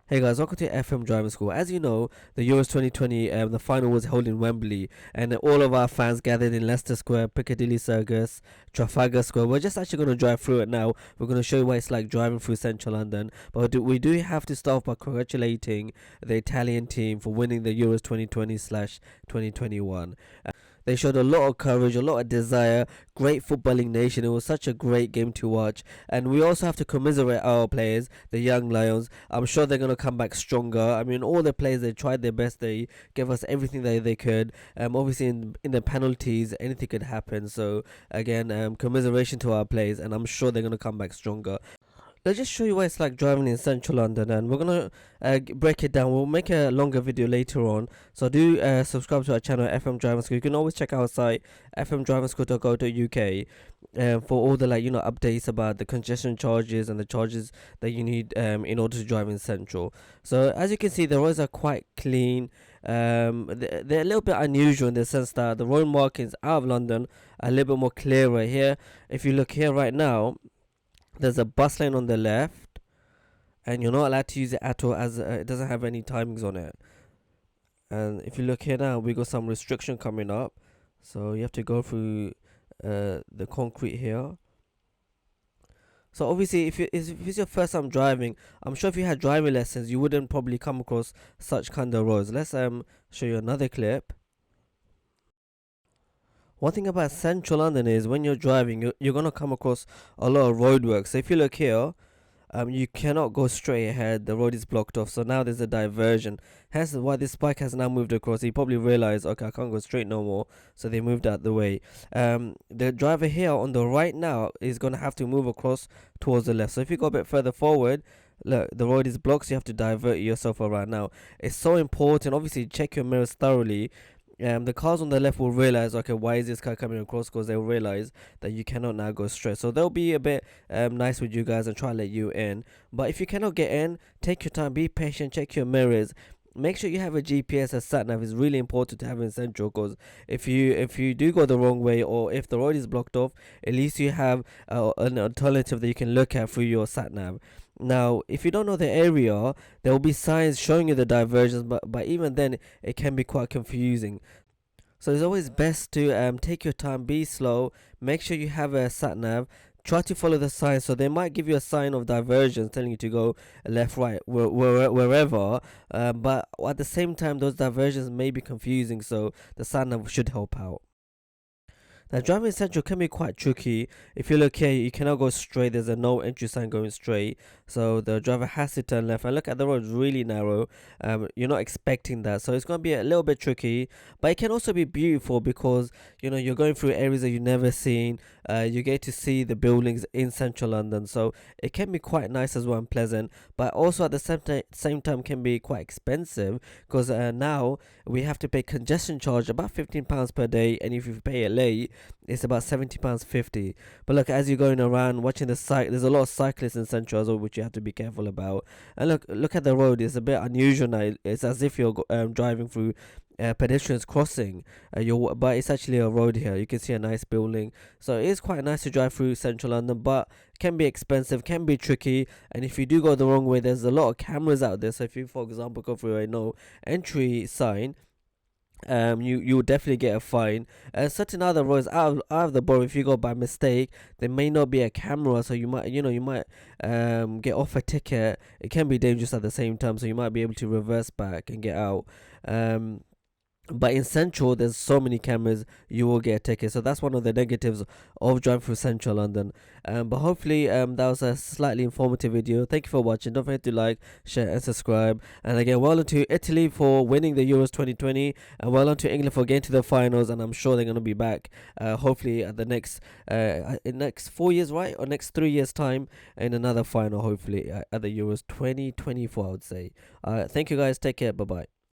Hey guys, welcome to FM Driving School. As you know, the Euros 2020, the final was held in Wembley, and all of our fans gathered in Leicester Square, Piccadilly Circus, Trafalgar Square. We're just actually going to drive through it now. We're going to show you what it's like driving through central London. But we do have to start off by congratulating the Italian team for winning the Euros 2020/2021. They showed a lot of courage, a lot of desire, great footballing nation. It was such a great game to watch. And we also have to commiserate our players, the young Lions. I'm sure they're going to come back stronger. I mean, all the players, they tried their best. They gave us everything that they could. Obviously, in the penalties, anything could happen. So, again, commiseration to our players. And I'm sure they're going to come back stronger. Let's just show you what it's like driving in central London, and we're gonna break it down. We'll make a longer video later on, so do subscribe to our channel FM Driving School. You can always check our site fmdrivingschool.co.uk for all the updates about the congestion charges and the charges that you need in order to drive in central. So as you can see, the roads are quite clean. They're a little bit unusual in the sense that the road markings out of London are a little bit more clearer here. If you look here right now, there's a bus lane on the left, and you're not allowed to use it at all as it doesn't have any timings on it. And if you look here now, we got some restriction coming up, so you have to go through the concrete here. So obviously, if it's your first time driving, I'm sure if you had driving lessons, you wouldn't probably come across such kind of roads. Let's show you another clip. One thing about central London is when you're driving, you're going to come across a lot of roadworks. So if you look here, you cannot go straight ahead. The road is blocked off. So now there's a diversion. Hence why this bike has now moved across. He probably realized, okay, I can't go straight no more. So they moved out the way. The driver here on the right now is going to have to move across towards the left. So if you go a bit further forward, look, the road is blocked. So you have to divert yourself around now. It's so important. Obviously, check your mirrors thoroughly. The cars on the left will realize, okay, why is this car coming across? Because they'll realize that you cannot now go straight. So they'll be a bit nice with you guys and try to let you in. But if you cannot get in, take your time, be patient, check your mirrors. Make sure you have a GPS, a sat nav is really important to have in central, because if you do go the wrong way, or if the road is blocked off, at least you have an alternative that you can look at through your sat nav. Now, if you don't know the area, there will be signs showing you the diversions, but even then, it can be quite confusing. So it's always best to take your time, be slow, make sure you have a sat nav. Try to follow the signs. So they might give you a sign of diversions telling you to go left, right, wherever. But at the same time, those diversions may be confusing. So the sat nav should help out. Now, driving central can be quite tricky. If you look here, you cannot go straight. There's a no entry sign going straight, so the driver has to turn left. And look at the road; it's really narrow. You're not expecting that, so it's going to be a little bit tricky. But it can also be beautiful because you're going through areas that you've never seen. You get to see the buildings in central London, so it can be quite nice as well and pleasant. But also at the same time can be quite expensive because now we have to pay congestion charge about £15 per day, and if you pay it late, it's about £70.50. But look, as you're going around watching the site, there's a lot of cyclists in central as well, which you have to be careful about. And look at the road; it's a bit unusual now. It's as if you're driving through pedestrians crossing, but it's actually a road here. You can see a nice building, so it is quite nice to drive through central London, but can be expensive, can be tricky. And if you do go the wrong way, there's a lot of cameras out there. So if you, for example, go through a no entry sign, you will definitely get a fine. Certain other roads out of the borough, if you go by mistake, there may not be a camera, so you might get off a ticket. It can be dangerous at the same time, so you might be able to reverse back and get out. But in central, there's so many cameras, you will get a ticket. So that's one of the negatives of driving through central London. But hopefully that was a slightly informative video. Thank you for watching. Don't forget to like, share and subscribe. And again, well done to Italy for winning the Euros 2020, and well done to England for getting to the finals. And I'm sure they're going to be back hopefully at the next in next 4 years, right, or next 3 years time, in another final, hopefully at the Euros 2024, I would say. Thank you guys, take care, bye bye.